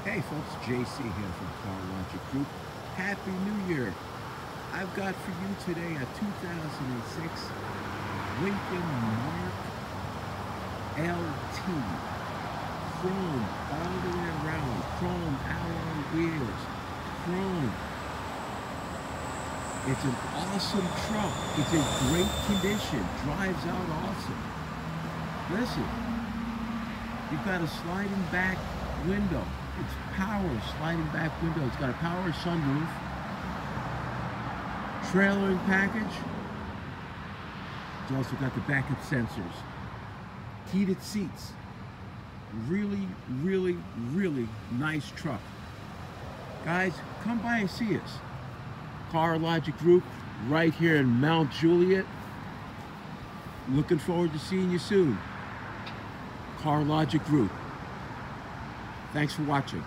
Hey folks, JC here from Car Logic Group. Happy New Year. I've got for you today a 2006 Lincoln Mark LT. Chrome all the way around. Chrome alloy wheels. Chrome. It's an awesome truck. It's in great condition. Drives out awesome. Listen, you've got a sliding back window. It's power sliding back window. It's got a power sunroof, trailering package. It's also got the backup sensors, heated seats. Really, really, really nice truck. Guys, come by and see us. Car Logic Group, right here in Mount Juliet. Looking forward to seeing you soon. Car Logic Group. Thanks for watching.